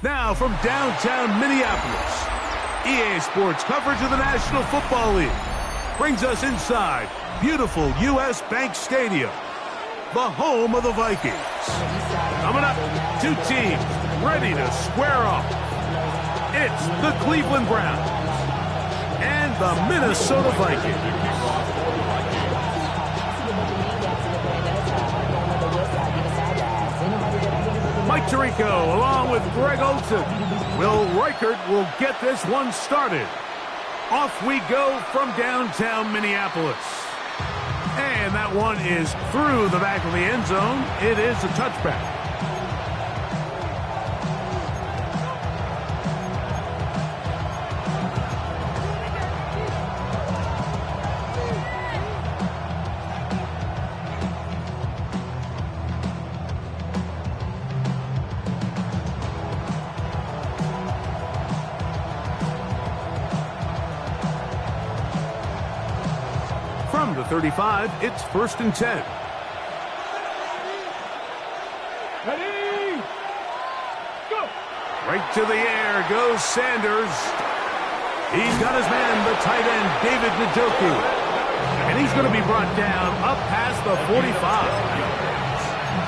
Now from downtown Minneapolis, EA Sports coverage of the National Football League brings us inside beautiful U.S. Bank Stadium, the home of the Vikings. Coming up, two teams ready to square off. It's the Cleveland Browns and the Minnesota Vikings. Mike Tirico along with Greg Olson. Will Reichert will get this one started. Off we go from downtown Minneapolis. And that one is through the back of the end zone. It is a touchback. From the 35, it's 1st and 10. Ready? Go! Right to the air goes Sanders. He's got his man, the tight end, David Njoku. And he's going to be brought down up past the 45.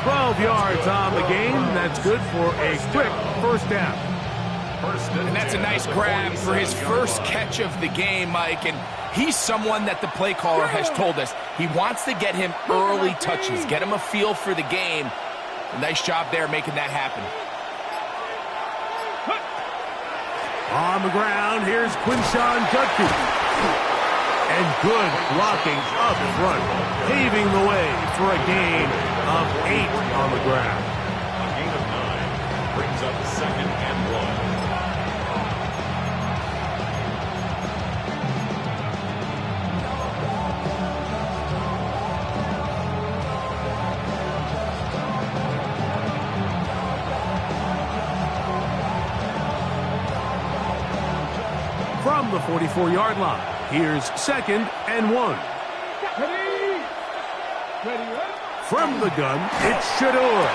12 yards on the game. That's good for a quick first down. And that's a nice grab for his first catch of the game, Mike. And he's someone that the play caller has told us he wants to get him early touches, get him a feel for the game. A nice job there making that happen. On the ground, here's Quinshawn Judkins. And good blocking up front, paving the way for a gain of 8 on the ground. A gain of 9 brings up 2nd and 1. From the 44-yard line, here's 2nd and 1. Ready? Ready? From the gun, it's Shador.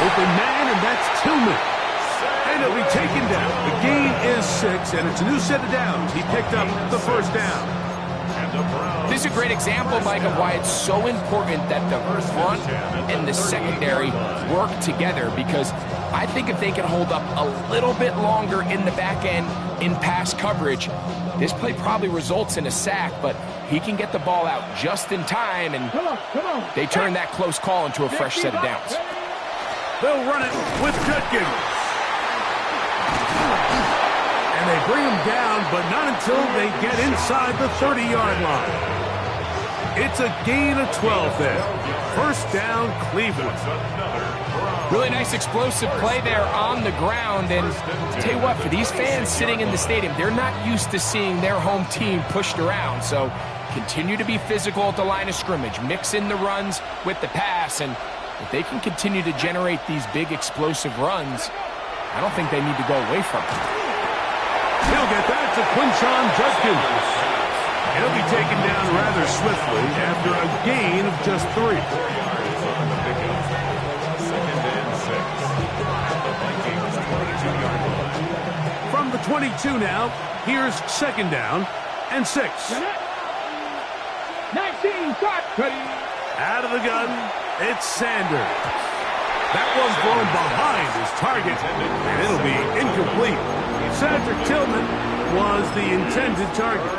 Open man, and that's Tillman. And he'll be taken down. The gain is 6, and it's a new set of downs. He picked up the first down. This is a great example, Mike, of why it's so important that the front and the secondary work together, because I think if they can hold up a little bit longer in the back end in pass coverage, this play probably results in a sack, but he can get the ball out just in time, and they turn that close call into a fresh set of downs. They'll run it with Judkins. And they bring him down, but not until they get inside the 30-yard line. It's a gain of 12 there. First down, Cleveland. Really nice explosive play there on the ground. And tell you what, for these fans sitting in the stadium, they're not used to seeing their home team pushed around. So continue to be physical at the line of scrimmage. Mix in the runs with the pass. And if they can continue to generate these big explosive runs, I don't think they need to go away from it. He'll get that to Quinshawn Judkins. He'll be taken down rather swiftly after a gain of just 3. From the 22 now, here's 2nd down and 6. 19, start. Ready? Out of the gun, it's Sanders. That one's thrown behind his target, and it'll be incomplete. Cedric Tillman was the intended target.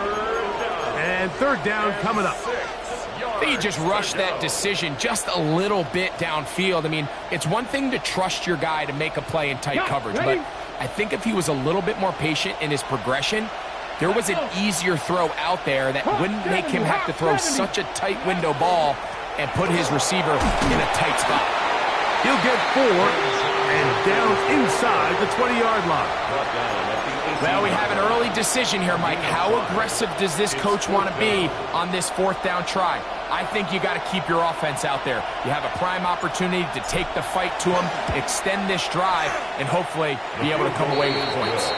And 3rd down coming up. I think he just rushed that decision just a little bit downfield. I mean, it's one thing to trust your guy to make a play in tight coverage, but I think if he was a little bit more patient in his progression, there was an easier throw out there that wouldn't make him have to throw such a tight window ball and put his receiver in a tight spot. He'll get 4 and down inside the 20-yard line. Well, we have an early decision here, Mike. How aggressive does this coach want to be on this 4th down try? I think you got to keep your offense out there. You have a prime opportunity to take the fight to him, extend this drive, and hopefully be able to come away with points.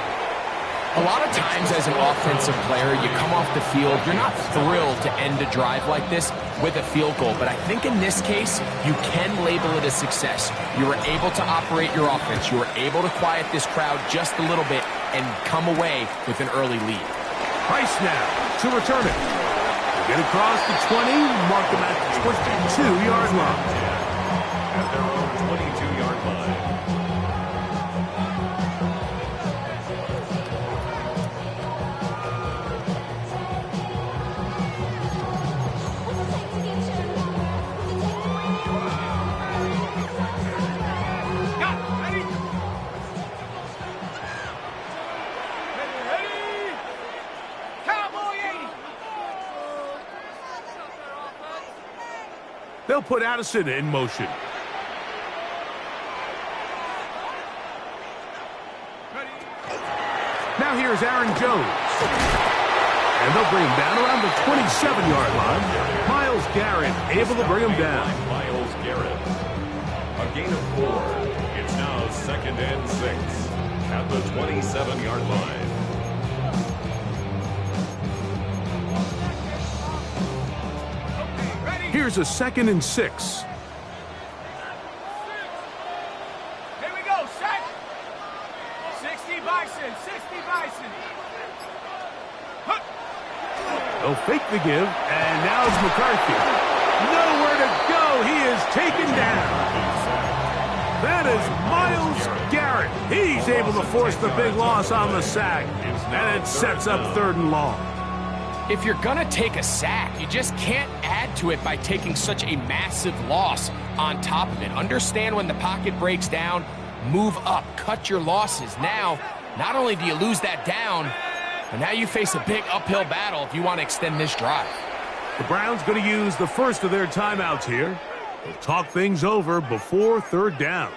A lot of times as an offensive player, you come off the field, you're not thrilled to end a drive like this with a field goal. But I think in this case, you can label it a success. You were able to operate your offense. You were able to quiet this crowd just a little bit and come away with an early lead. Price now to return it. Get across the 20, mark them at the 22-yard line. At their own 22-yard line. They'll put Addison in motion. Now here's Aaron Jones. And they'll bring him down around the 27-yard line. Myles Garrett able to bring him down. Myles Garrett. A gain of 4. It's now 2nd and 6 at the 27-yard line. Here's a 2nd and 6. Here we go, set. 60 Bison, 60 Bison. They'll fake the give, and now it's McCarthy. Nowhere to go. He is taken down. That is Myles Garrett. He's able to force the big loss on the sack, and it sets up 3rd and long. If you're going to take a sack, you just can't add to it by taking such a massive loss on top of it. Understand when the pocket breaks down, move up, cut your losses. Now, not only do you lose that down, but now you face a big uphill battle if you want to extend this drive. The Browns going to use the first of their timeouts here. They'll talk things over before 3rd down.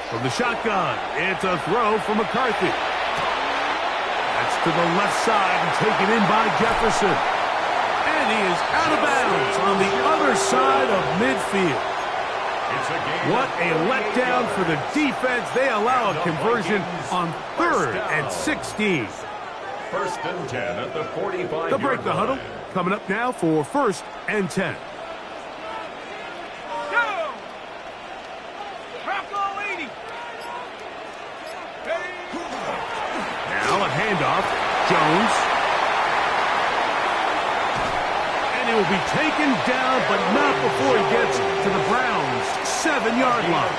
From the shotgun, it's a throw for McCarthy. That's to the left side and taken in by Jefferson. And he is out of bounds on the other side of midfield. What a letdown for the defense. They allow a conversion on 3rd and 16. 1st and 10 at the 45. They'll break the huddle. Coming up now for 1st and 10. Now a handoff. Jones. And he will be taken down, but not before he gets to the Browns' 7-yard line.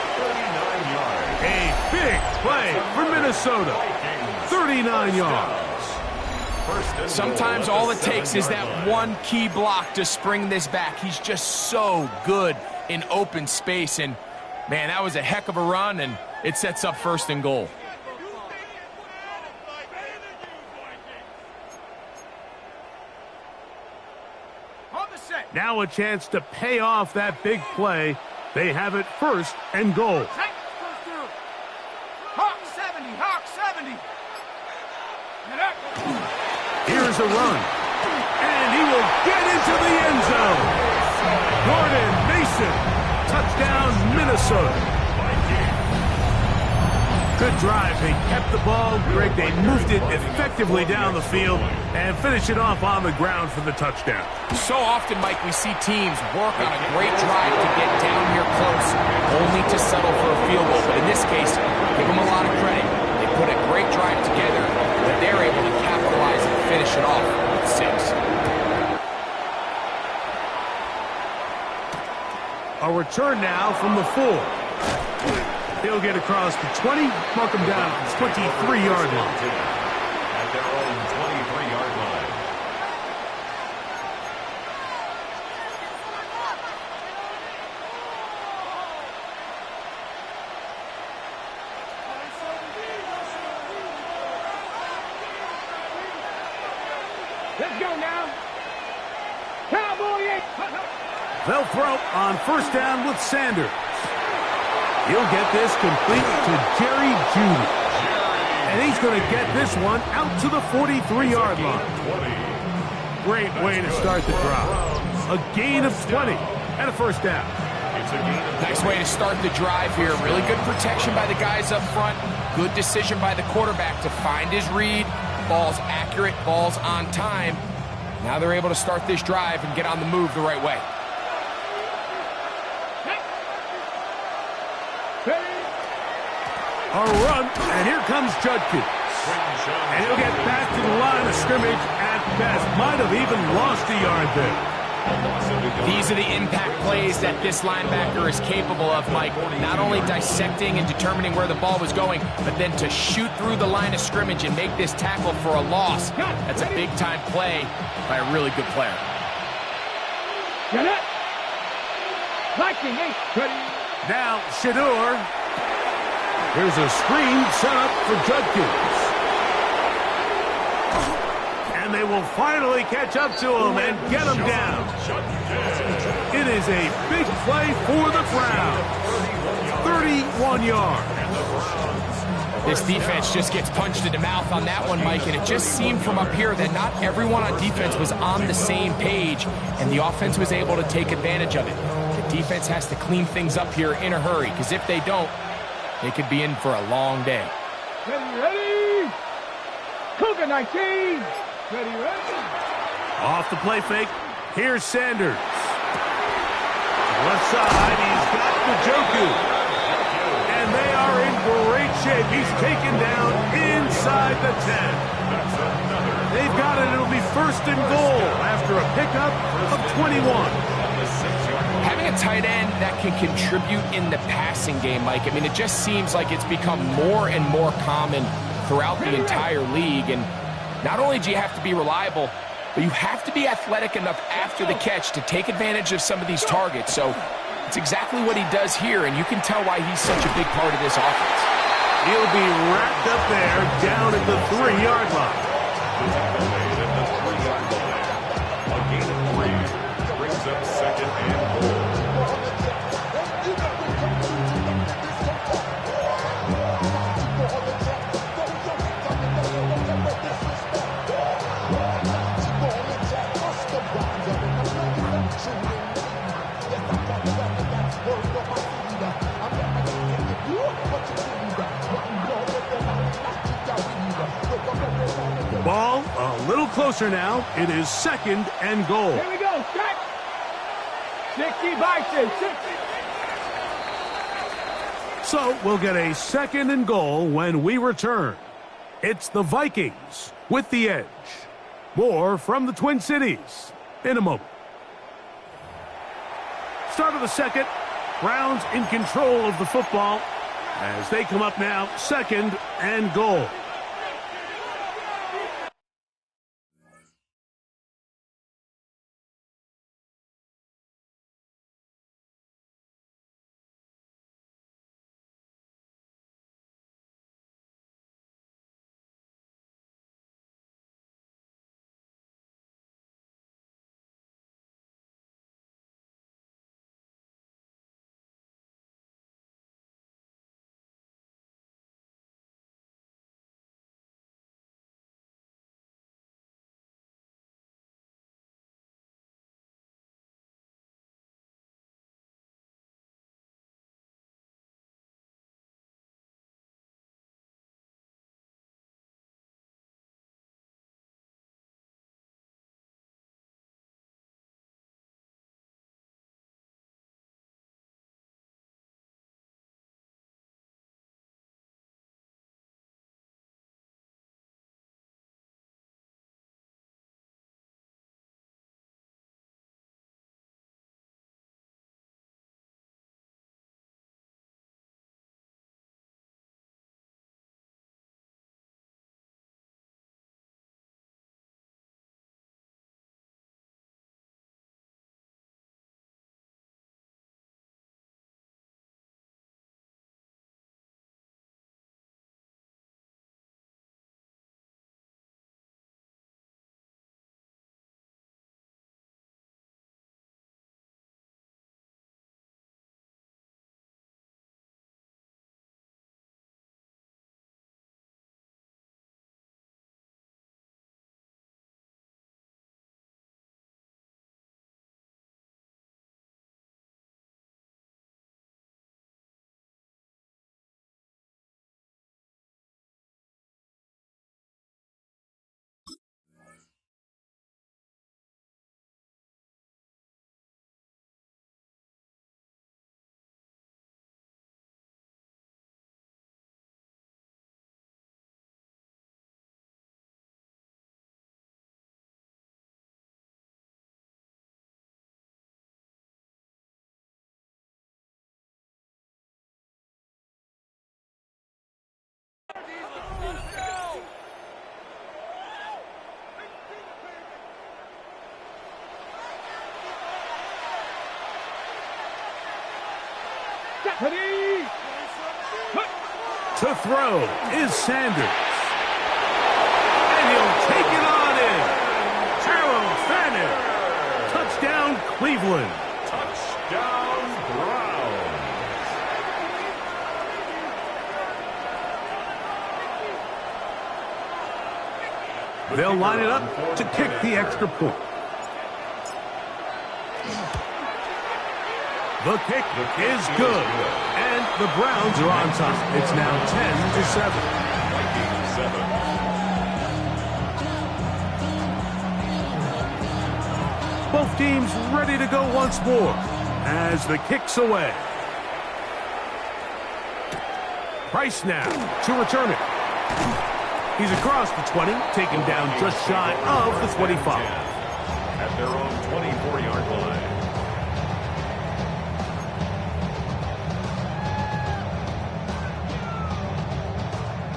A big play for Minnesota. 39 yards. Sometimes all it takes is that one key block to spring this back. He's just so good in open space. And, man, that was a heck of a run, and it sets up 1st and goal. Now a chance to pay off that big play. They have it 1st and goal. Hawk 70, Hawk 70. Here's a run. And he will get into the end zone. Gordon Mason. Touchdown, Minnesota. Good drive. They kept the ball. Greg, they moved it effectively down the field and finish it off on the ground for the touchdown. So often, Mike, we see teams work on a great drive to get down here close, only to settle for a field goal. But in this case, give them a lot of credit. They put a great drive together, but they're able to capitalize and finish it off with 6. A return now from the 4. He'll get across the 20, mark him down at the 23-yard line. At their own 23-yard line. Let's go now. Cowboy. They'll throw on 1st down with Sanders. He'll get this complete to Jerry Jeudy. And he's going to get this one out to the 43-yard line. Great way to start the drive. A gain of 20 and a first down. Nice way to start the drive here. Really good protection by the guys up front. Good decision by the quarterback to find his read. Ball's accurate, ball's on time. Now they're able to start this drive and get on the move the right way. A run, and here comes Judkins. And he'll get back to the line of scrimmage at best. Might have even lost a yard there. These are the impact plays that this linebacker is capable of, Mike. Not only dissecting and determining where the ball was going, but then to shoot through the line of scrimmage and make this tackle for a loss. That's a big-time play by a really good player. Now, Shadur. Here's a screen set up for Judkins. And they will finally catch up to him and get him down. It is a big play for the Browns. 31 yards. This defense just gets punched in the mouth on that one, Mike, and it just seemed from up here that not everyone on defense was on the same page, and the offense was able to take advantage of it. The defense has to clean things up here in a hurry, because if they don't, they could be in for a long day. Ready? Cougar 19. Ready? Off the play fake. Here's Sanders. Left side, he's got Njoku. And they are in great shape. He's taken down inside the 10. They've got it. It'll be first and goal after a pickup of 21. Having a tight end that can contribute in the passing game, Mike, I mean, it just seems like it's become more and more common throughout the entire league. And not only do you have to be reliable, but you have to be athletic enough after the catch to take advantage of some of these targets. So it's exactly what he does here, and you can tell why he's such a big part of this offense. He'll be wrapped up there down at the 3-yard line. A gain of 3 brings up second and goal. Ball a little closer now. It is second and goal. Here we go. Set. 60 Bison. 60. So we'll get a second and goal when we return. It's the Vikings with the edge. More from the Twin Cities in a moment. Start of the second. Browns in control of the football as they come up now, second and goal. Ready. To throw is Sanders. And he'll take it on in. Terrell Fannin. Touchdown, Cleveland. Touchdown, Browns. They'll line it up to kick the extra point. The kick is good, and the Browns are on top. It's now 10-7. Vikings 7. Both teams ready to go once more as the kick's away. Price now to return it. He's across the 20, taken down just shy of the 25. At their own 24-yard line.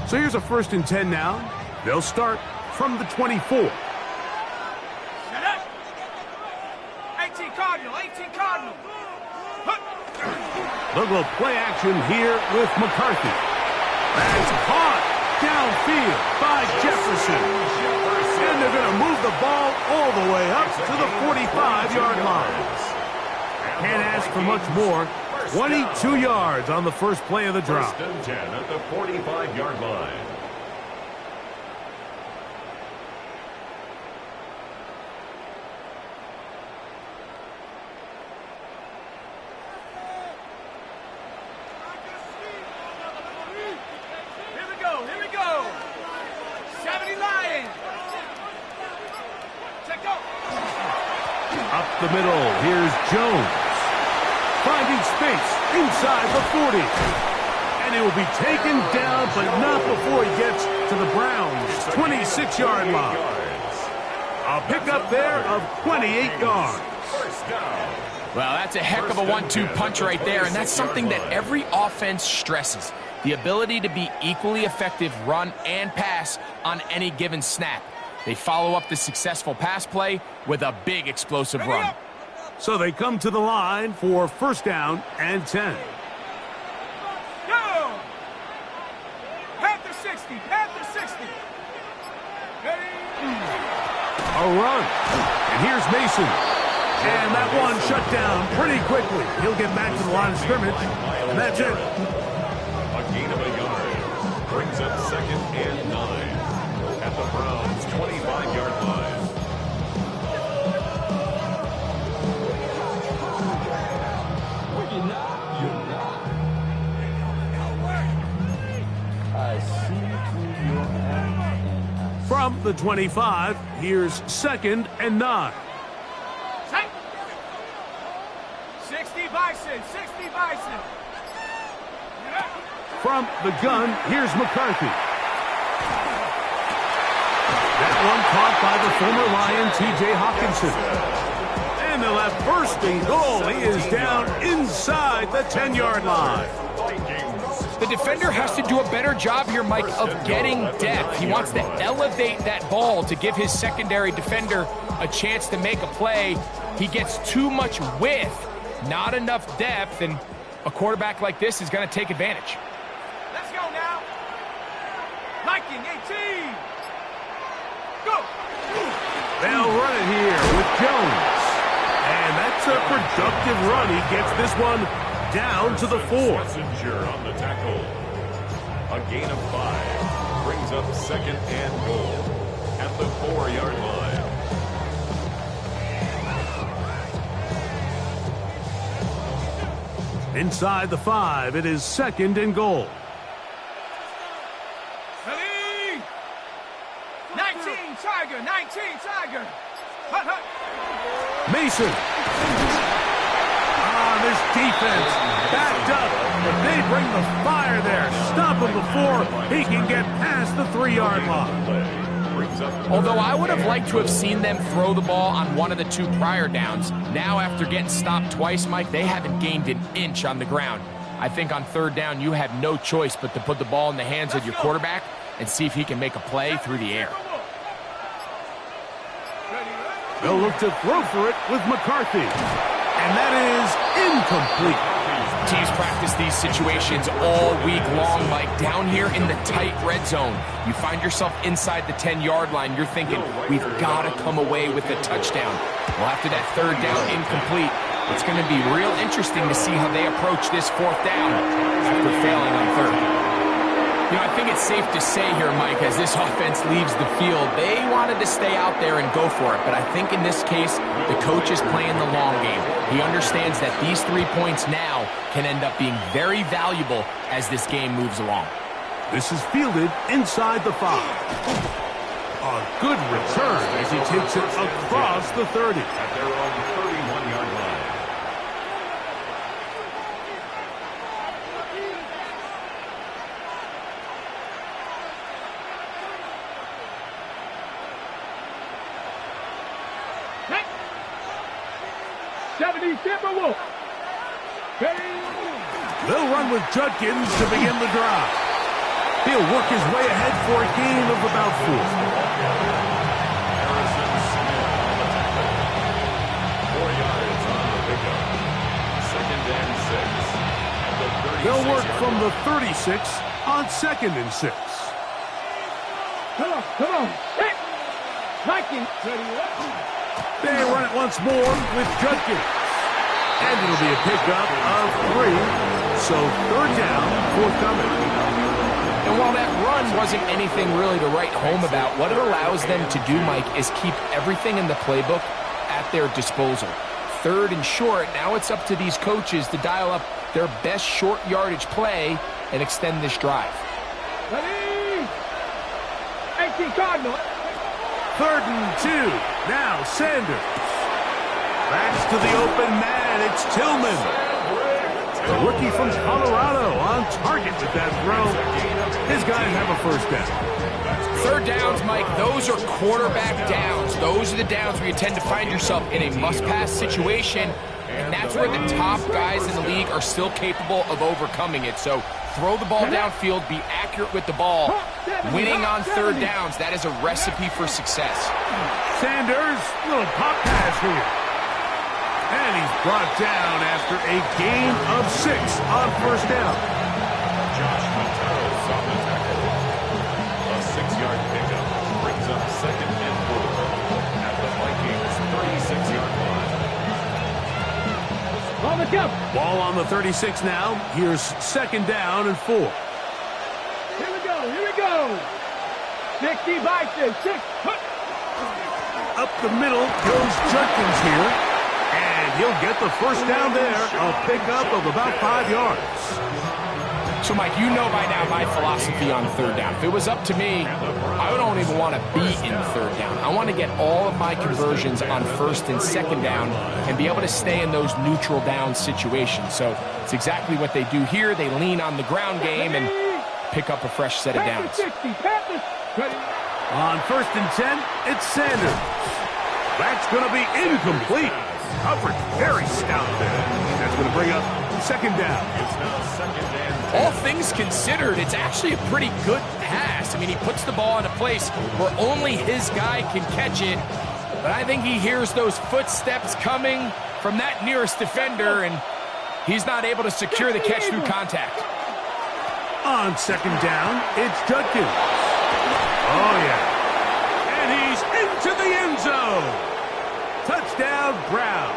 So here's a 1st and 10 now. They'll start from the 24. Shut up. 18 Cardinal, 18 Cardinal. They'll go play action here with McCarthy. That's caught downfield by Jefferson. And they're going to move the ball all the way up to the 45-yard line. Can't ask for much more. 22 yards on the first play of the drive. 1st and 10 at the 45-yard line. Here we go. 70 Lions. Check go. Up the middle, here's Jones. Finding space inside the 40. And he will be taken down, but not before he gets to the Browns' 26-yard line. A pickup there of 28 yards. First down. Well, that's a heck of a 1-2 punch right there, and that's something that every offense stresses. The ability to be equally effective run and pass on any given snap. They follow up the successful pass play with a big explosive run. So they come to the line for 1st down and 10. Go. Panther 60, Panther 60. Ready. A run. And here's Mason. And that one shut down pretty quickly. He'll get back to the line of scrimmage. And that's it. A gain of a yard. Brings up 2nd and 9. At the Browns' 25-yard line. From the 25, here's 2nd and 9. 60 Bison, 60 Bison. From the gun, here's McCarthy. That one caught by the former Lion, T.J. Hawkinson. And they'll have 1st and goal. He is down inside the 10-yard line. The defender has to do a better job here, Mike, of getting depth. He wants to elevate that ball to give his secondary defender a chance to make a play. He gets too much width, not enough depth, and a quarterback like this is going to take advantage. Let's go now. Viking 18. Go. They'll run it here with Jones. And that's a productive run. He gets this one down to the 4. Messenger on the tackle. A gain of 5. Brings up 2nd and goal. At the 4-yard line. Inside the 5, it is 2nd and goal. Ready. 19 Tiger, 19 Tiger. Hut, hut. Mason. This defense backed up. But they bring the fire there. Stop him before he can get past the 3-yard line. Although I would have liked to have seen them throw the ball on one of the 2 prior downs, now after getting stopped twice, Mike, they haven't gained an inch on the ground. I think on 3rd down, you have no choice but to put the ball in the hands of your quarterback and see if he can make a play through the air. They'll look to throw for it with McCarthy. And that is incomplete. Teams practice these situations all week long, Mike. Down here in the tight red zone, you find yourself inside the 10-yard line. You're thinking, we've got to come away with a touchdown. Well, after that third down incomplete, it's going to be real interesting to see how they approach this fourth down after failing on third. You know, I think it's safe to say here, Mike, as this offense leaves the field, they wanted to stay out there and go for it. But I think in this case, the coach is playing the long game. He understands that these 3 points now can end up being very valuable as this game moves along. This is fielded inside the 5. A good return as he takes it across the 30. At their own 31-yard line. They'll run with Judkins to begin the drive. He'll work his way ahead for a gain of about 4. Harrison Smith on the tackle. 4 yards on the pickup. Second and 6. At the 36 They'll work from the 36 on 2nd and 6. Come on. Hey. Mikey. They run it once more with Judkins. And it'll be a pickup of 3. So third down, forthcoming. And while that run wasn't anything really to write home about, what it allows them to do, Mike, is keep everything in the playbook at their disposal. Third and short, now it's up to these coaches to dial up their best short yardage play and extend this drive. Ready? 18 Cardinal. 3rd and 2. Now Sanders. Backs to the open man. It's Tillman. The rookie from Colorado on target with that throw. His guys have a first down. Third downs, Mike, those are quarterback downs. Those are the downs where you tend to find yourself in a must-pass situation, and that's where the top guys in the league are still capable of overcoming it. So throw the ball downfield, be accurate with the ball. Winning on third downs, that is a recipe for success. Sanders, little pop pass here. And he's brought down after a gain of 6 on first down. Josh Montero's on the tackle. A 6-yard pickup brings up 2nd and 4 at the Vikings' 36-yard line. On the jump. Ball on the 36 now. Here's 2nd down and 4. Here we go. 60 bites it. 6. Up the middle goes Judkins here. And he'll get the first down there. A pickup of about 5 yards. So, Mike, you know by now my philosophy on third down. If it was up to me, I don't even want to be in third down. I want to get all of my conversions on 1st and 2nd down and be able to stay in those neutral down situations. So it's exactly what they do here. They lean on the ground game and pick up a fresh set of downs. On 1st and 10, it's Sanders. That's going to be incomplete. Coverage very stout there. That's going to bring up 2nd down. It's now 2nd and 10. All things considered, it's actually a pretty good pass. I mean, he puts the ball in a place where only his guy can catch it. But I think he hears those footsteps coming from that nearest defender, and he's not able to secure the catch through contact. On 2nd down, it's Judkins. Oh, yeah. And he's into the end zone. Touchdown, Browns.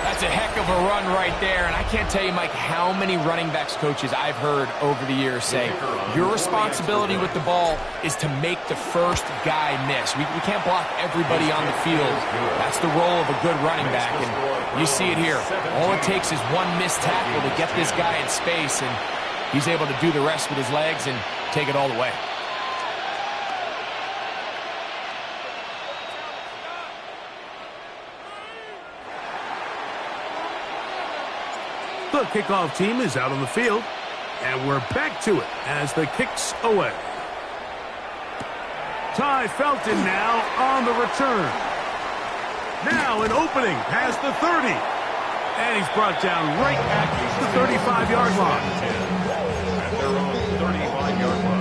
That's a heck of a run right there, and I can't tell you, Mike, how many running backs coaches I've heard over the years say, your responsibility with the ball is to make the first guy miss. We can't block everybody on the field. That's the role of a good running back, and you see it here. All it takes is one missed tackle to get this guy in space, and he's able to do the rest with his legs and take it all the way. The kickoff team is out on the field, and we're back to it as the kick's away. Ty Felton now on the return. Now an opening past the 30. And he's brought down right at the 35-yard line. At their own 35-yard line.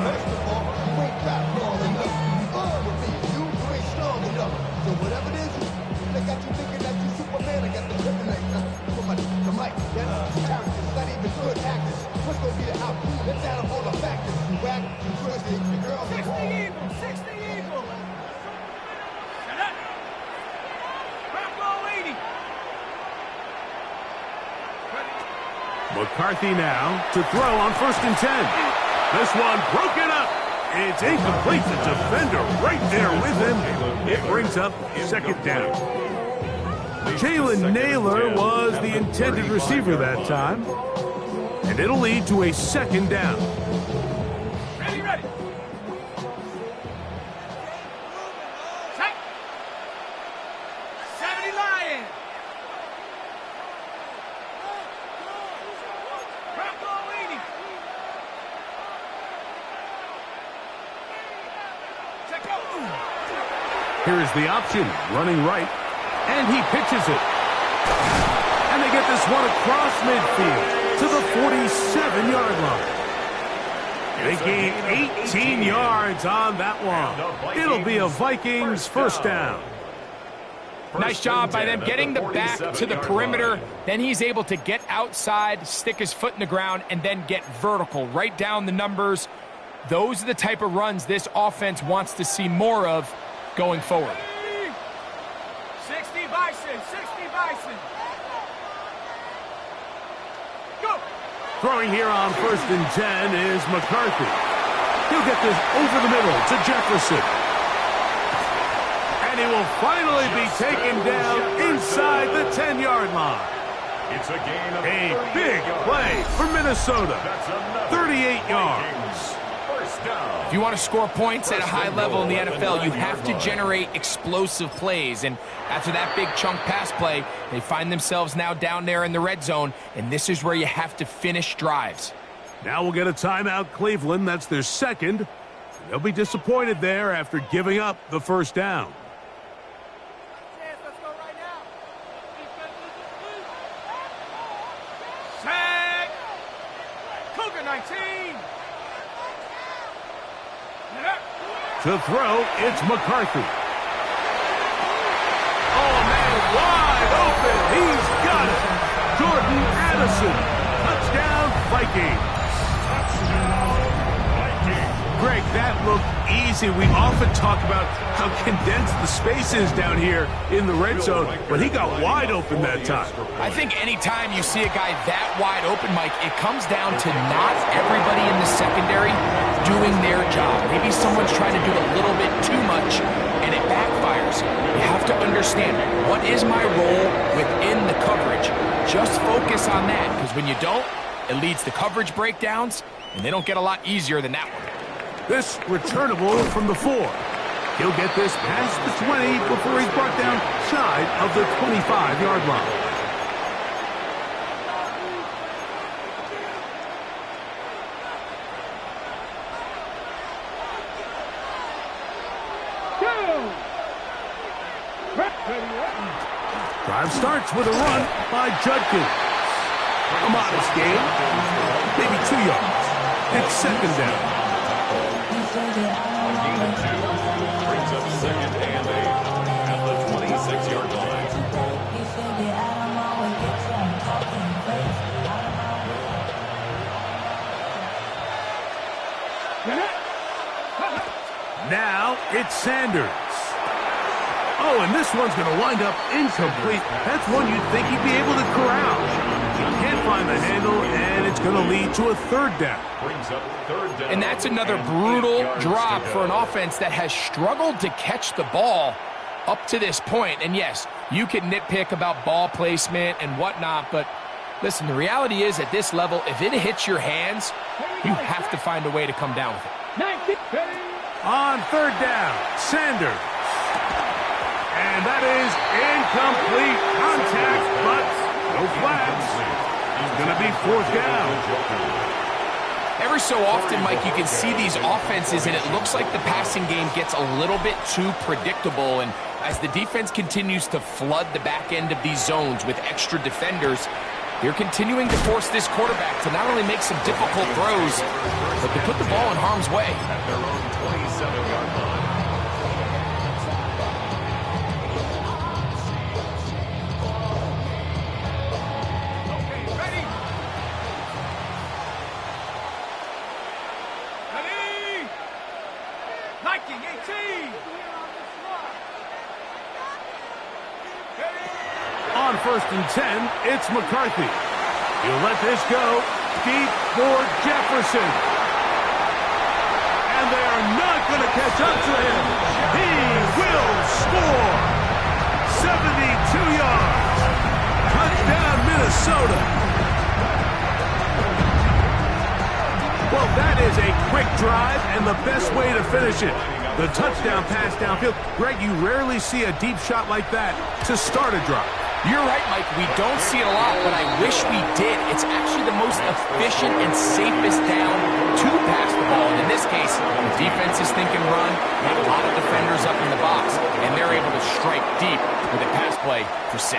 McCarthy now to throw on 1st and 10. This one broken up. It's incomplete. The defender right there with him. It brings up 2nd down. Jalen Naylor was the intended receiver that time. And it'll lead to a 2nd down. Ready, ready. Check. 70 Lions. Here's the option, running right, and he pitches it. And they get this one across midfield to the 47-yard line. They gain 18 yards on that one. It'll be a Vikings 1st down. Nice job by them getting the back to the perimeter. Then he's able to get outside, stick his foot in the ground, and then get vertical, right down the numbers. Those are the type of runs this offense wants to see more of going forward. 60 Bison, 60 Bison. Go. Throwing here on 1st and 10 is McCarthy. He'll get this over the middle to Jefferson. And he will finally be taken down inside the 10-yard line. It's a gain of A big play for Minnesota. 38 yards. If you want to score points at a high level in the NFL, you have to generate explosive plays. And after that big chunk pass play, they find themselves now down there in the red zone, and this is where you have to finish drives. Now we'll get a timeout, Cleveland. That's their 2nd. They'll be disappointed there after giving up the 1st down. Let's go right now. Sack. Cougar 19. To throw, it's McCarthy. Oh, man, wide open. He's got it. Jordan Addison. Touchdown, Vikings. Greg, that looked easy. We often talk about how condensed the space is down here in the red zone, but he got wide open that time. I think anytime you see a guy that wide open, Mike, it comes down to not everybody in the secondary doing their job. Maybe someone's trying to do a little bit too much, and it backfires. You have to understand, what is my role within the coverage? Just focus on that, because when you don't, it leads to coverage breakdowns, and they don't get a lot easier than that one. This returnable from the 4. He'll get this past the 20 before he's brought down shy of the 25-yard line. Drive starts with a run by Judkins. A modest gain, maybe 2 yards. It's 2nd down. A gain of 2 brings up 2nd and 8 at the 26-yard line. Now it's Sanders. Oh, and this one's going to wind up incomplete. That's one you'd think he'd be able to corral. He can't find the handle, and it's going to lead to a 3rd down. Brings up 3rd down. And that's another brutal drop for an offense that has struggled to catch the ball up to this point. And yes, you can nitpick about ball placement and whatnot, but listen, the reality is at this level, if it hits your hands, you have to find a way to come down with it. On 3rd down, Sanders. And that is incomplete contact, but no flags. It's going to be 4th down. Every so often, Mike, you can see these offenses, and it looks like the passing game gets a little bit too predictable. And as the defense continues to flood the back end of these zones with extra defenders, they're continuing to force this quarterback to not only make some difficult throws, but to put the ball in harm's way. At their own 27-yard line. Blocking, 18. On 1st and 10, it's McCarthy. He'll let this go deep for Jefferson. And they are not going to catch up to him. He will score. 72 yards. Touchdown, Minnesota. Well, that is a quick drive and the best way to finish it. The touchdown pass downfield. Greg, you rarely see a deep shot like that to start a drive. You're right, Mike. We don't see it a lot, but I wish we did. It's actually the most efficient and safest down to pass the ball. And in this case, the defense is thinking run, not a lot of defenders up in the box, and they're able to strike deep with a pass play for 6.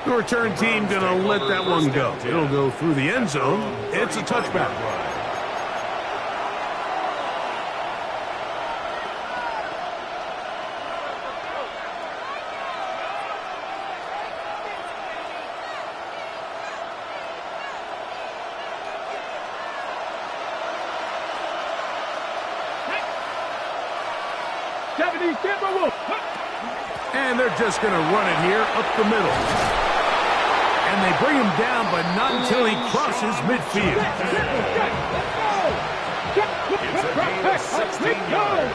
The return team going to let that one go. It'll go through the end zone. It's a touchback. And they're just going to run it here up the middle. And they bring him down, but not until he crosses midfield. It's a gain of 16 yards.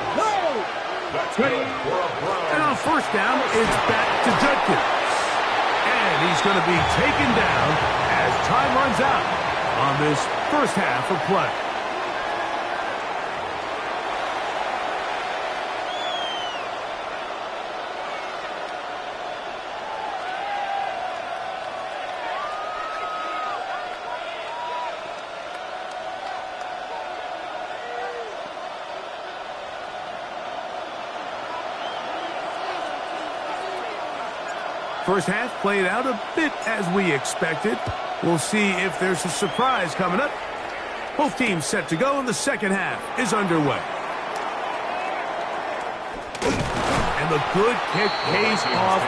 That's good for a Brown. And on 1st down, it's back to Judkins. And he's going to be taken down as time runs out on this first half of play. First half played out a bit as we expected. We'll see if there's a surprise coming up. Both teams set to go, and the second half is underway. And the good kick pays off.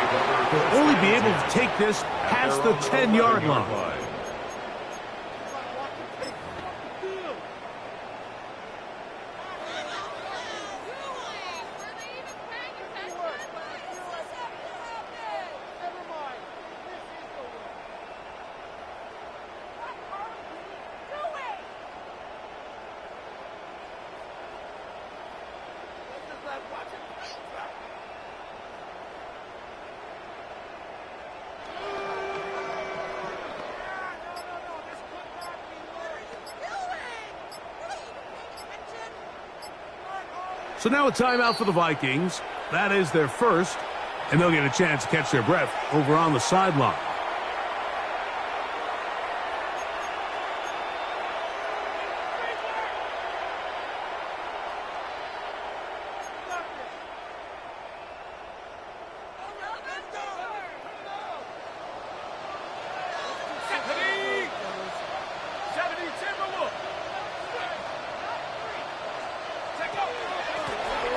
They'll only be able to take this past the 10-yard line. So now a timeout for the Vikings. That is their first, and they'll get a chance to catch their breath over on the sideline.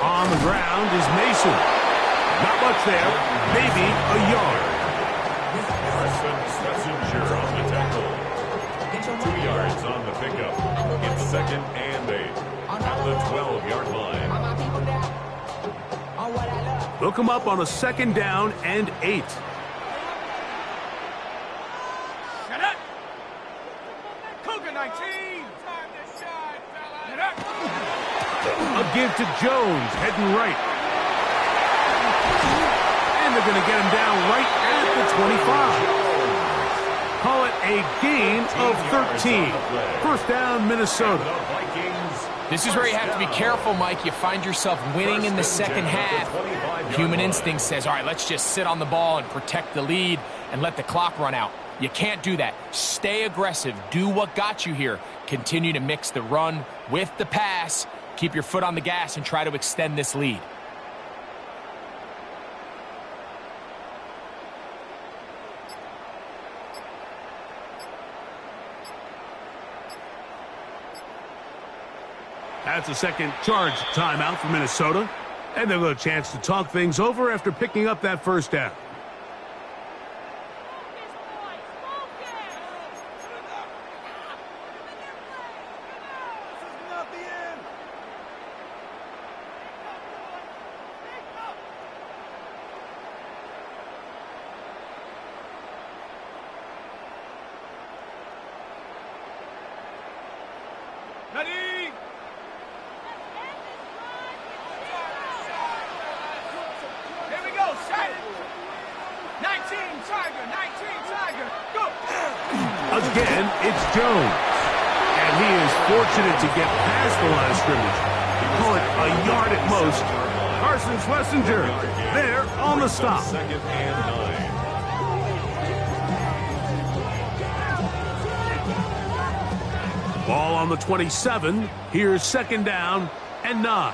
On the ground is Mason. Not much there. Maybe a yard. Preston Messenger on the tackle. 2 yards on the pickup. It's 2nd and 8 at the 12-yard line. They'll come up on a 2nd down and 8. A give to Jones, heading right. And they're going to get him down right at the 25. Call it a gain of 13. First down, Minnesota. This is where you have to be careful, Mike. You find yourself winning in the second half. Human instinct says, all right, let's just sit on the ball and protect the lead and let the clock run out. You can't do that. Stay aggressive. Do what got you here. Continue to mix the run with the pass. Keep your foot on the gas and try to extend this lead. That's a second charge timeout for Minnesota. And they'll get a chance to talk things over after picking up that first down. Ready? Here we go, set. 19 Tiger, 19 Tiger, go! Again, it's Jones. And he is fortunate to get past the line of scrimmage. Call it a yard at most. Carson Schlesinger there on the stop. Second and 9. Ball on the 27. Here's second down and 9.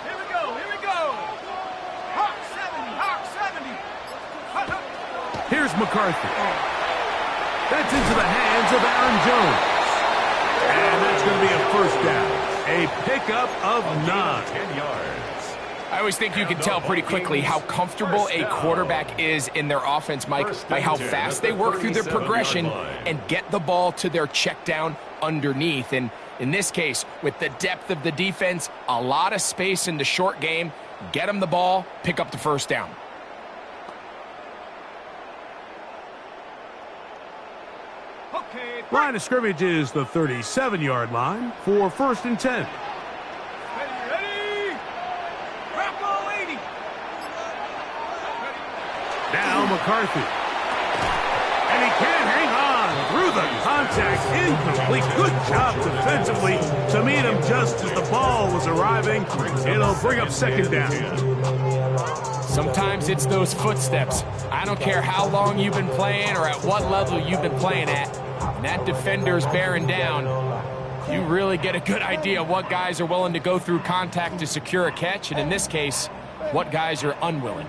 Here we go, here we go! Hawk 70, Hawk 70! Hut, hut. Here's McCarthy. That's into the hands of Aaron Jones. And that's going to be a first down. A pickup of 9. 10 yards. I always think you can tell pretty quickly how comfortable a quarterback is in their offense, Mike, by how fast they work through their progression and get the ball to their check down underneath. And in this case, with the depth of the defense, a lot of space in the short game, get them the ball, pick up the first down. Okay, Line of scrimmage is the 37-yard line for first and 10. ready, ready! Rambo 80! Now McCarthy. And he can't hang on through the contact. Incomplete. Good job defensively to meet him just as the ball was arriving. It'll bring up second down. Sometimes it's those footsteps. I don't care how long you've been playing or at what level you've been playing at. When that defender's bearing down, you really get a good idea what guys are willing to go through contact to secure a catch, and in this case, what guys are unwilling.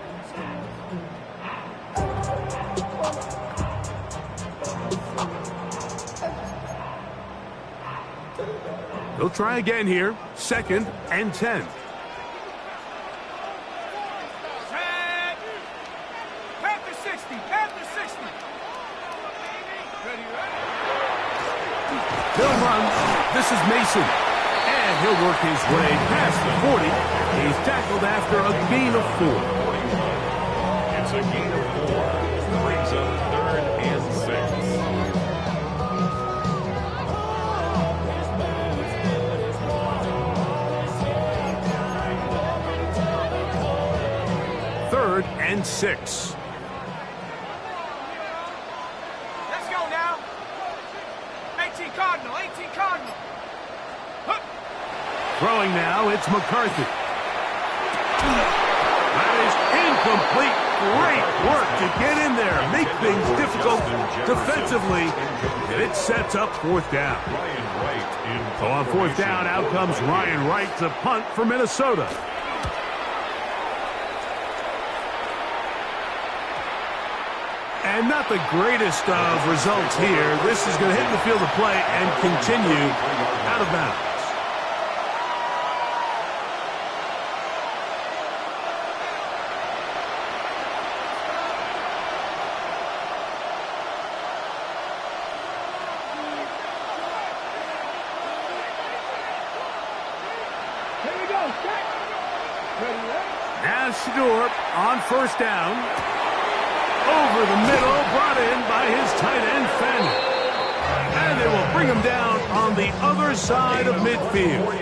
They'll try again here. Second and 10. Set! Panther 60, Panther 60! Ready, ready? He'll run. This is Mason. And he'll work his way past the 40. He's tackled after a gain of 4. It's a gain of 4. Brings up third and 6. Third and 6. Let's go now! 18 Cardinal, 18 Cardinal! Hup. Throwing now, it's McCarthy. That is incomplete. Great work to get in there, make things difficult defensively, and it sets up fourth down. So on fourth down, out comes Ryan Wright to punt for Minnesota. And not the greatest of results here. This is going to hit the field of play and continue out of bounds. Here we go, set! Ready, ready? Now Shador on first down. Over the middle, brought in by his tight end, Fenn. And they will bring him down on the other side of midfield.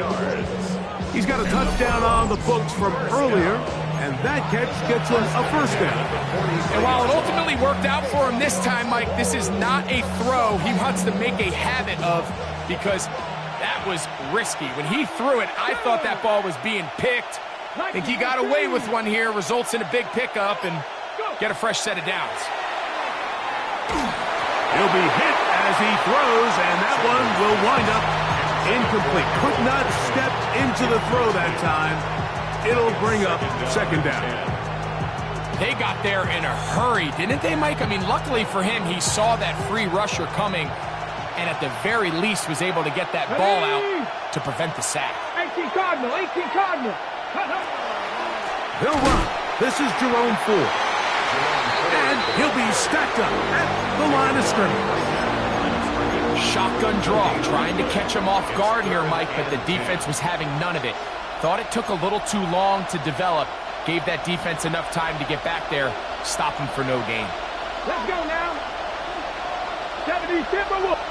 He's got a touchdown on the books from earlier, and that catch gets him a first down. And while it ultimately worked out for him this time, Mike, this is not a throw he wants to make a habit of, because that was risky. When he threw it, I thought that ball was being picked. I think he got away with one here, results in a big pickup, and get a fresh set of downs. He'll be hit as he throws, and that one will wind up incomplete. Could not step into the throw that time. It'll bring up second down. They got there in a hurry, didn't they, Mike? I mean, luckily for him, he saw that free rusher coming, and at the very least was able to get that ball out to prevent the sack. 18 Cardinal, 18 Cardinal! He'll run. This is Jerome Ford. And he'll be stacked up at the line of scrimmage. Shotgun draw, trying to catch him off guard here, Mike, but the defense was having none of it. Thought it took a little too long to develop. Gave that defense enough time to get back there, stop him for no gain. Let's go now! 70 Timberwolves!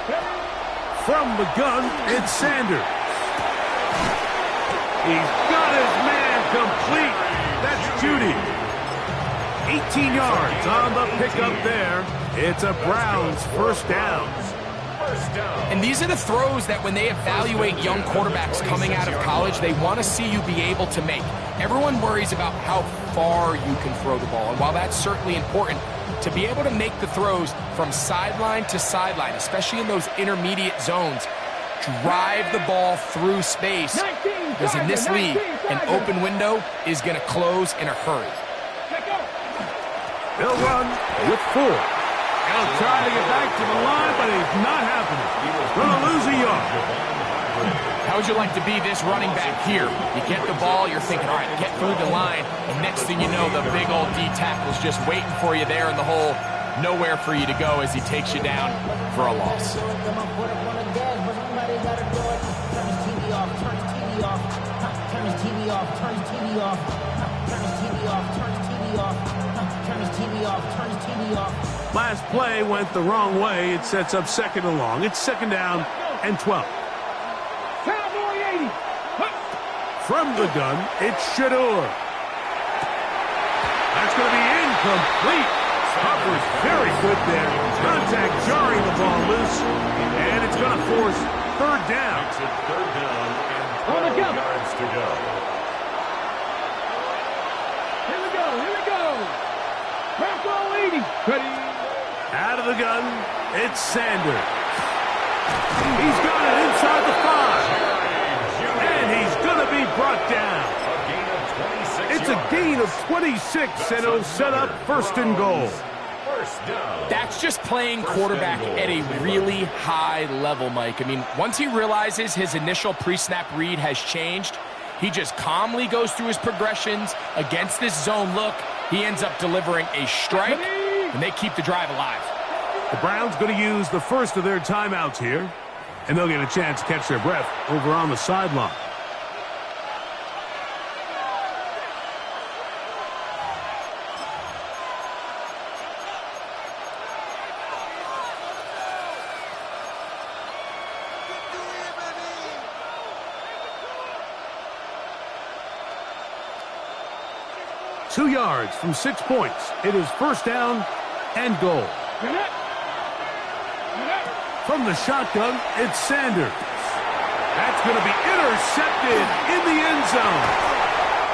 From the gun, it's Sanders. He's got his man complete. That's Judy. 18 yards on the pickup there. It's a Browns first down. And these are the throws that when they evaluate young quarterbacks coming out of college, they want to see you be able to make. Everyone worries about how far you can throw the ball. And while that's certainly important, to be able to make the throws from sideline to sideline, especially in those intermediate zones, drive the ball through space. Because in this league, an open window is going to close in a hurry. They'll run with 4. He'll try to get back to the line, but it's not happening. Going to lose a yard. How would you like to be this running back here? You get the ball, you're thinking, all right, get through the line, and next thing you know, the big old D tackle's just waiting for you there in the hole. Nowhere for you to go as he takes you down for a loss. Last play went the wrong way. It sets up second and long. It's second down and 12. From the gun, it's Shador. That's going to be incomplete. Coverage very good there. Contact jarring the ball loose. And it's going to force third down. Makes it third down and 12 yards to go. Here we go, here we go. Purple 80. Ready. Out of the gun, it's Sanders. He's got it inside the 5. And he's going to be brought down. It's a gain of 26, and it'll set up first and goal. That's just playing quarterback at a really high level, Mike. I mean, once he realizes his initial pre-snap read has changed, he just calmly goes through his progressions against this zone look. He ends up delivering a strike, and they keep the drive alive. The Browns going to use the first of their timeouts here, and they'll get a chance to catch their breath over on the sideline. Two yards from 6 points. It is first down and goal. From the shotgun, it's Sanders. That's going to be intercepted in the end zone.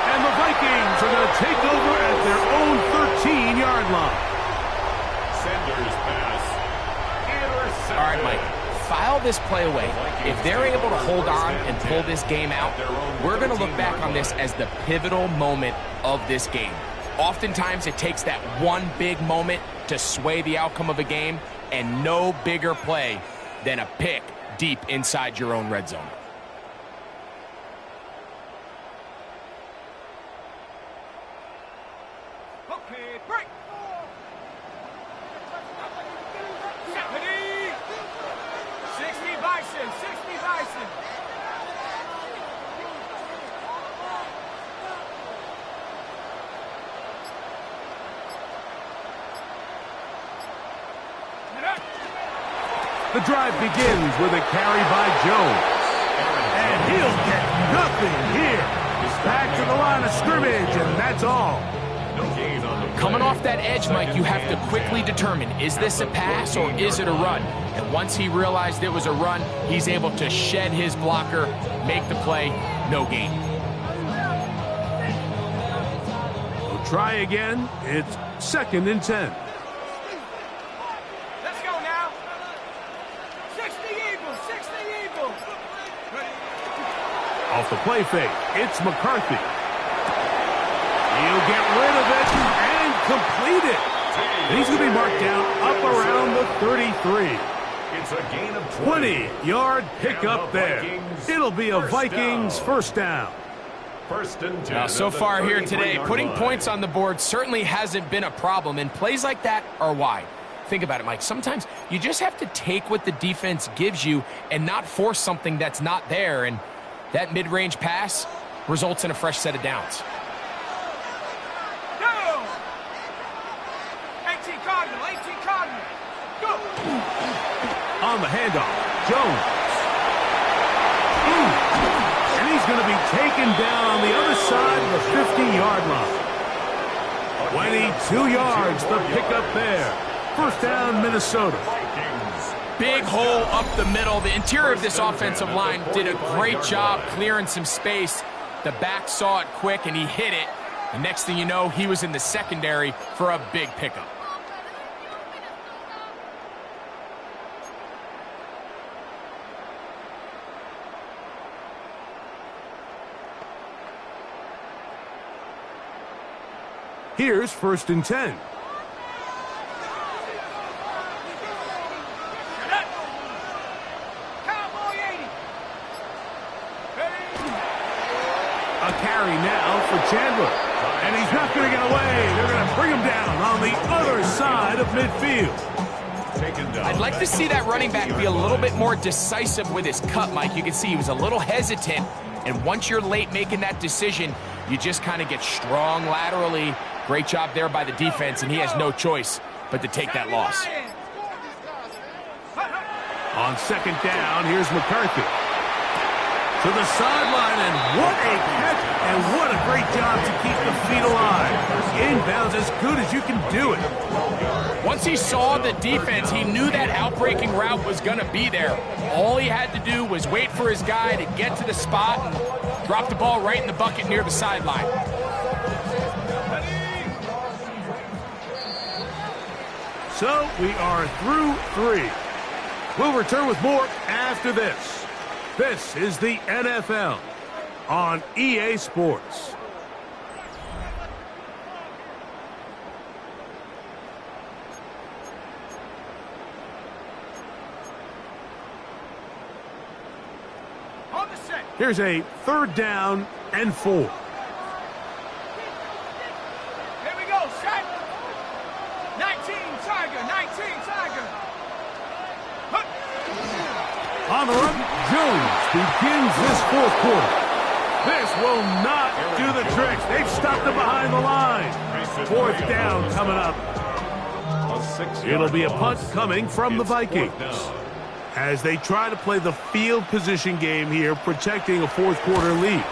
And the Vikings are going to take over at their own 13-yard line. Sanders pass. Intercepted. All right, Mike, file this play away. If they're able to hold on and pull this game out, we're going to look back on this as the pivotal moment of this game. Oftentimes, it takes that one big moment to sway the outcome of a game, and no bigger play than a pick deep inside your own red zone. Okay, break. 60 Bison, 60 Bison. The drive begins with a carry by Jones. And he'll get nothing here. Back to the line of scrimmage, and that's all. Coming off that edge, Mike, you have to quickly determine, is this a pass or is it a run? And once he realized it was a run, he's able to shed his blocker, make the play, no gain. We'll try again. It's second and 10. Let's go now. 60 Eagles, 60 Eagles. Off the play fake, it's McCarthy. He'll get rid of it and complete it. And he's going to be marked down up around the 33. It's a gain of 20-yard pickup there. It'll be a Vikings first down. First and 10. Now, so far here today, putting points on the board certainly hasn't been a problem, and plays like that are why. Think about it, Mike. Sometimes you just have to take what the defense gives you and not force something that's not there, and that mid-range pass results in a fresh set of downs. Go! 18 Cardinal, 18 Cardinal. Go! On the handoff, Jones. going to be taken down on the other side of the 50-yard line. 22 yards, the pickup there. First down, Minnesota. Big hole up the middle. The interior of this offensive line did a great job clearing some space. The back saw it quick, and he hit it. The next thing you know, he was in the secondary for a big pickup. Here's 1st and 10. A carry now for Chandler. And he's not going to get away. They're going to bring him down on the other side of midfield. I'd like to see that running back be a little bit more decisive with his cut, Mike. You can see he was a little hesitant. And once you're late making that decision, you just kind of get strong laterally. Great job there by the defense, and he has no choice but to take that loss. On 2nd down, here's McCarthy. To the sideline, and what a catch, and what a great job to keep the feet alive. Inbounds as good as you can do it. Once he saw the defense, he knew that outbreaking route was going to be there. All he had to do was wait for his guy to get to the spot and drop the ball right in the bucket near the sideline. So we are through 3. We'll return with more after this. This is the NFL on EA Sports. On the set. Here's a 3rd down and 4. Here we go, set. 19 Tiger, 19 Tiger. On the run, Jones begins this 4th quarter. This will not do the trick. They've stopped him behind the line. 4th down coming up. It'll be a punt coming from the Vikings as they try to play the field position game here, protecting a 4th quarter lead.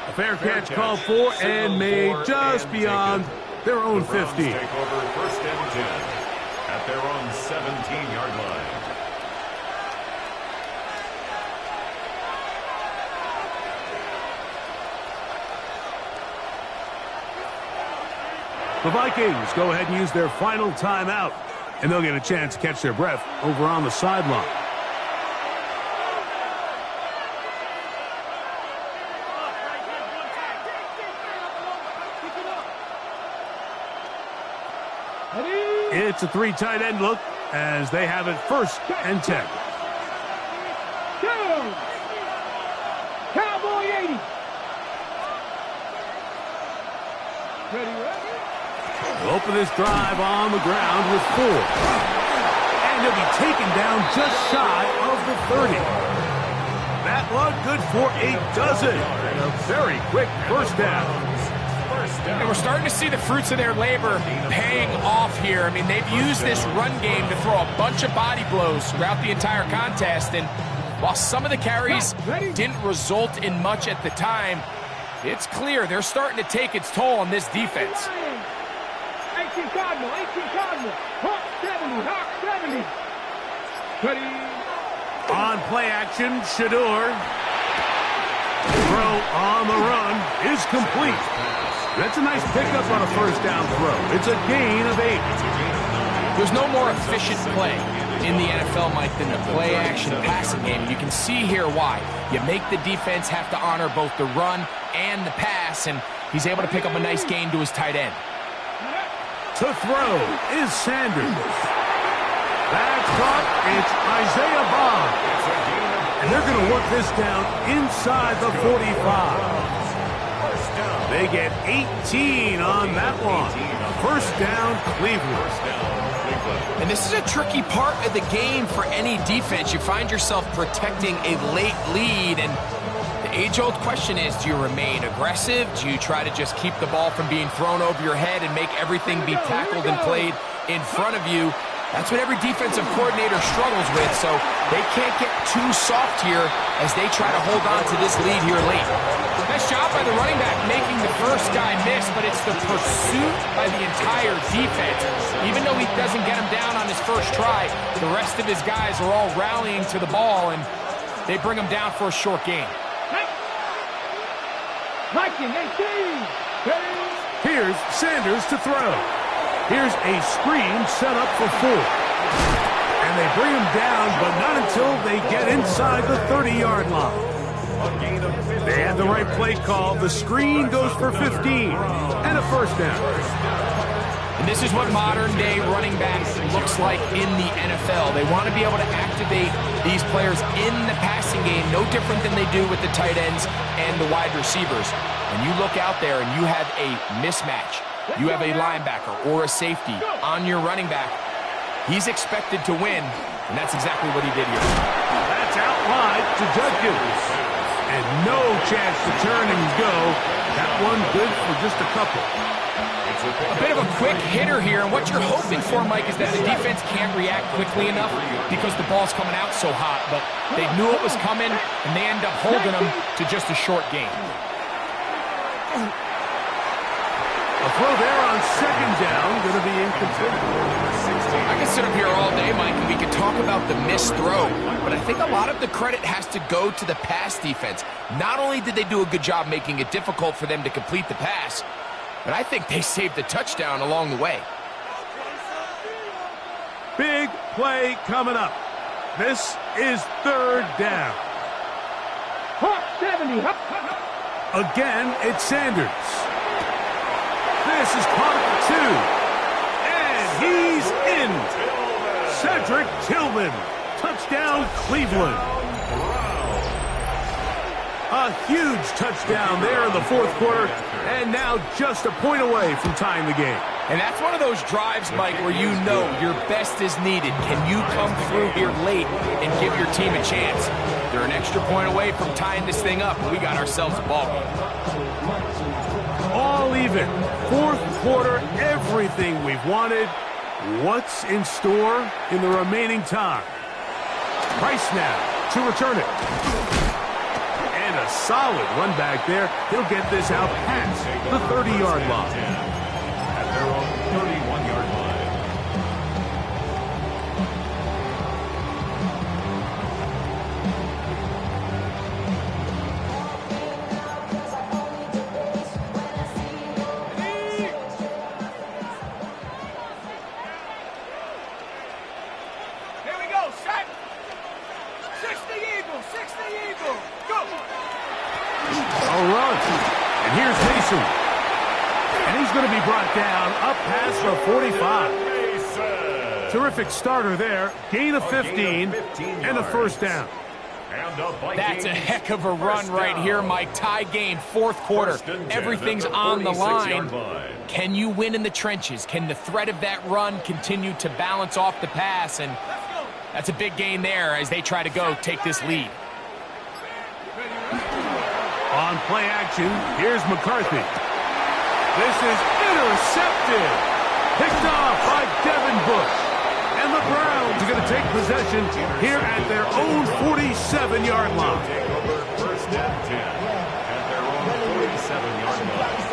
A fair catch called for and made just beyond their own 15. Take over 1st and 10 at their own 17-yard line. The Vikings go ahead and use their final timeout, and they'll get a chance to catch their breath over on the sideline. It's a 3 tight end look as they have it 1st and 10. Cowboy 80. Ready? We'll open this drive on the ground with 4. And he'll be taken down just shy of the 30. That one good for a dozen. And a very quick 1st down. And we're starting to see the fruits of their labor paying off here. I mean, they've used this run game to throw a bunch of body blows throughout the entire contest. And while some of the carries didn't result in much at the time, it's clear they're starting to take its toll on this defense. 18 Cardinal, 18 Cardinal. Hawk 70, Hawk 70. Ready? On play action, Shador. Throw on the run is complete. That's a nice pickup on a 1st down throw. It's a gain of 8. There's no more efficient play in the NFL, Mike, than the play-action passing game. You can see here why. You make the defense have to honor both the run and the pass, and he's able to pick up a nice gain to his tight end. To throw is Sanders. That's caught. It's Isaiah Bond. And they're going to work this down inside the 45. They get 18 on that one. 1st down, Cleveland. And this is a tricky part of the game for any defense. You find yourself protecting a late lead, and the age-old question is, do you remain aggressive? Do you try to just keep the ball from being thrown over your head and make everything be tackled and played in front of you? That's what every defensive coordinator struggles with, so they can't get too soft here as they try to hold on to this lead here late. Nice job by the running back making the first guy miss, but it's the pursuit by the entire defense. Even though he doesn't get him down on his first try, the rest of his guys are all rallying to the ball, and they bring him down for a short gain. Here's Sanders to throw. Here's a screen set up for 4. And they bring him down, but not until they get inside the 30-yard line. They had the right play call. The screen goes for 15 and a first down. And this is what modern-day running back looks like in the NFL. They want to be able to activate these players in the passing game, no different than they do with the tight ends and the wide receivers. When you look out there and you have a mismatch, you have a linebacker or a safety on your running back, he's expected to win, and that's exactly what he did here. That's out wide to Judkins. And no chance to turn and go. That one good for just a couple. A bit of a quick hitter here, and what you're hoping for, Mike, is that the defense can't react quickly enough because the ball's coming out so hot, but they knew it was coming, and they end up holding them to just a short gain. A throw there on second down, going to be incomplete. I can sit up here all day, Mike, and we can talk about the missed throw, but I think a lot of the credit has to go to the pass defense. Not only did they do a good job making it difficult for them to complete the pass, but I think they saved the touchdown along the way. Big play coming up. This is third down. 70. Again, it's Sanders. This is caught 2. And he's in. Cedric Tillman. Touchdown, Cleveland. A huge touchdown there in the fourth quarter. And now just a point away from tying the game. And that's one of those drives, Mike, where you know your best is needed. Can you come through here late and give your team a chance? They're an extra point away from tying this thing up, and we got ourselves a ball game. All even. Fourth quarter, everything we've wanted. What's in store in the remaining time? Price now to return it. And a solid run back there. He'll get this out past the 30-yard line. At their own 31-yard line. Here we go, set. 60 Eagle, 60 Eagle. Go. A run. And here's Mason. And he's going to be brought down up past the 45. Terrific starter there. Gain of 15 and a first down. That's a heck of a run right here, Mike. Tie game, fourth quarter. Everything's on the line. Can you win in the trenches? Can the threat of that run continue to balance off the pass? And that's a big gain there as they try to go take this lead. On play action, here's McCarthy. This is intercepted. Picked off by Devin Bush. And the Browns are going to take possession here at their own 47-yard line. Take over first and 10 at their own 47-yard line.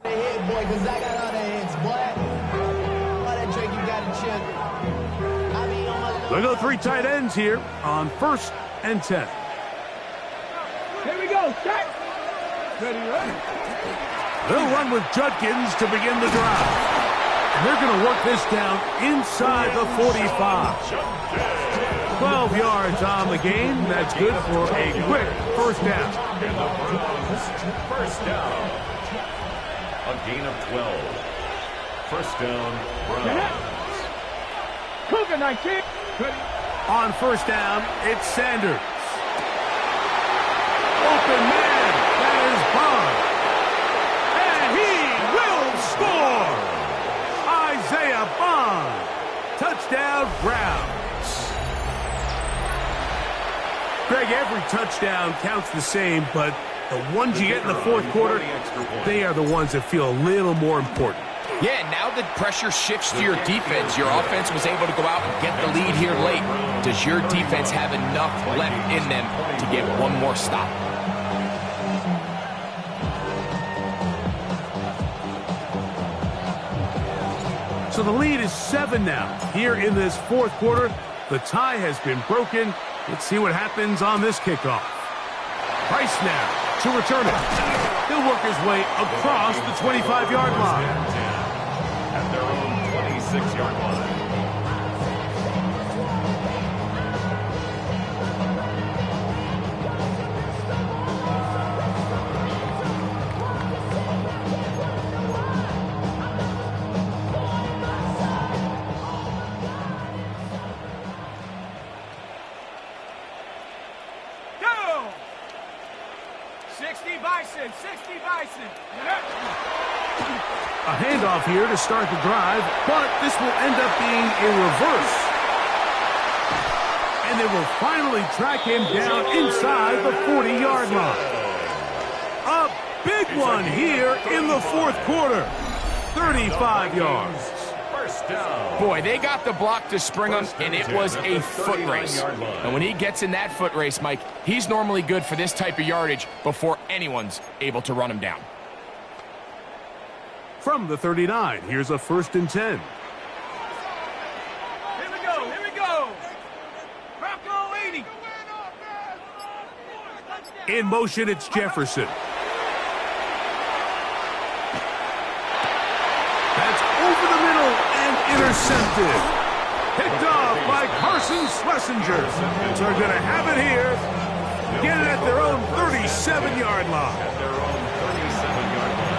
Hit, boy, cause I got all the hits, boy. All that drink you got to chip. I be on my... They go 3 tight ends here on first and 10. Here we go, set. Ready, ready. They'll run with Judkins to begin the drive. And they're going to work this down inside the 45. 12 yards on the game. That's good for a quick first down. And the Browns, first down. A gain of 12. First down, Browns. Cougar 19. On first down, it's Sanders. Open man, that is Bond. And he will score. Isaiah Bond. Touchdown, Browns. Greg, every touchdown counts the same, but the ones you get in the fourth quarter, they are the ones that feel a little more important. Yeah, now the pressure shifts to your defense. Your offense was able to go out and get the lead here late. Does your defense have enough left in them to get one more stop? So the lead is 7 now. Here in this fourth quarter, the tie has been broken. Let's see what happens on this kickoff. Price now to return it. He'll work his way across the 25-yard line. At their own 26-yard line. Go! 60 Bison, 60 Bison. A handoff here to start the drive, but this will end up being a reverse. And they will finally track him down inside the 40-yard line. A big one here in the fourth quarter. 35 yards. First down. Boy, they got the block to spring him, and it was a foot race. And when he gets in that foot race, Mike, he's normally good for this type of yardage before anyone's able to run him down. From the 39, here's a 1st and 10. Here we go, here we go. Bronco 80. In motion, it's Jefferson. That's over the middle and intercepted. Picked off by Carson Schlesinger. So they're going to have it here. Get it at their own 37-yard line. At their own 37-yard line.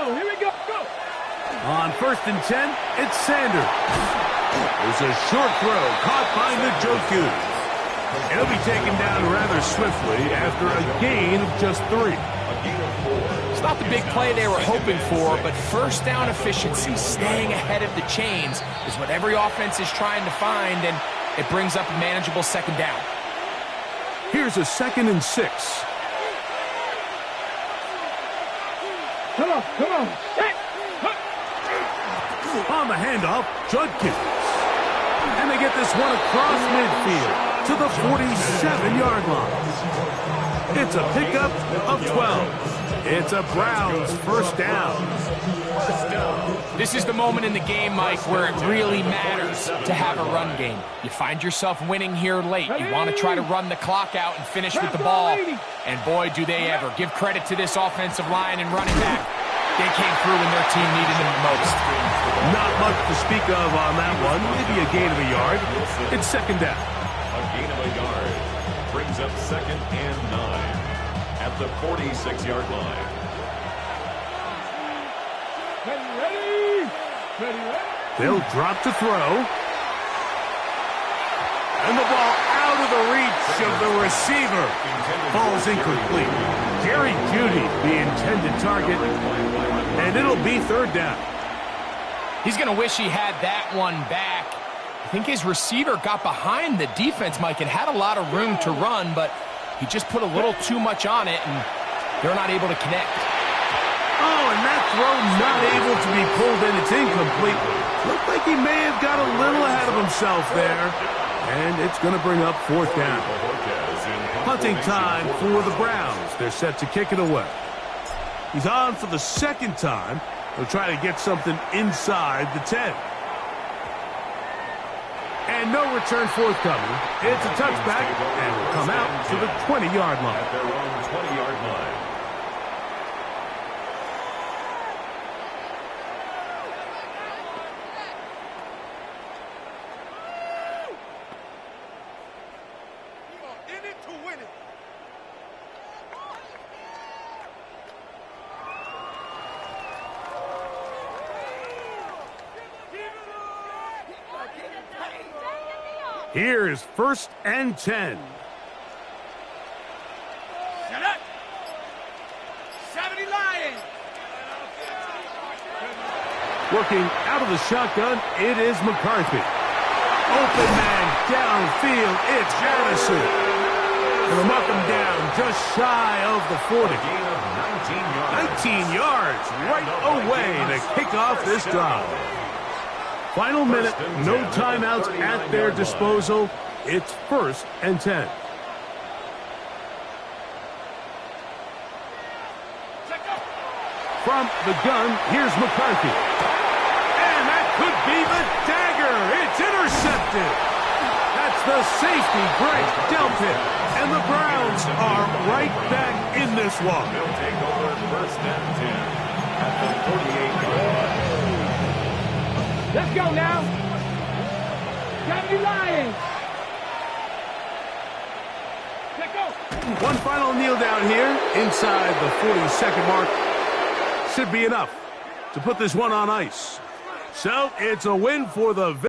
Here we go, go. On 1st and 10, it's Sanders. There's a short throw caught by Njoku. It'll be taken down rather swiftly after a gain of just 3. It's not the big play they were hoping for, but first down efficiency, staying ahead of the chains, is what every offense is trying to find, and it brings up a manageable second down. Here's a 2nd and 6. Come on, come on. On the handoff, Judkins. And they get this one across midfield to the 47-yard line. It's a pickup of 12. It's a Browns first down. This is the moment in the game, Mike, where it really matters to have a run game. You find yourself winning here late. You want to try to run the clock out and finish with the ball. And boy, do they ever. Give credit to this offensive line and running back. They came through when their team needed them the most. Not much to speak of on that one. Maybe a gain of a yard. It's second down. A gain of a yard brings up 2nd and 9 at the 46-yard line. Ready? They'll drop to throw. And the ball out of the reach of the receiver. Ball's incomplete. Jerry Jeudy, the intended target. And it'll be 3rd down. He's going to wish he had that one back. I think his receiver got behind the defense, Mike, and had a lot of room to run, but he just put a little too much on it, and they're not able to connect. Oh, and that throw not able to be pulled in. It's incomplete. Looked like he may have got a little ahead of himself there. And it's going to bring up fourth down. Punting time for the Browns. They're set to kick it away. He's on for the second time. He'll try to get something inside the 10. And no return forthcoming. It's a touchback, and will come out to the 20-yard line. At their own 20-yard line. In it to win it. Here's 1st and 10. Shut up. 70 Lions. Working out of the shotgun, it is McCarthy. Open man downfield, it's Madison. He'll knock him down just shy of the 40. Gain of 19 yards. 19 yards right away to kick off this drive. Final minute, no timeouts at their disposal. It's 1st and 10. From the gun, here's McCarthy. And that could be the dagger. It's intercepted. That's the safety break dealt it. And the Browns are right back in this one. They'll take over 1st and 10 at the 48-yard line. Let's go now. 70 Lions. Let's go. One final kneel down here inside the 40-second mark. Should be enough to put this one on ice. So it's a win for the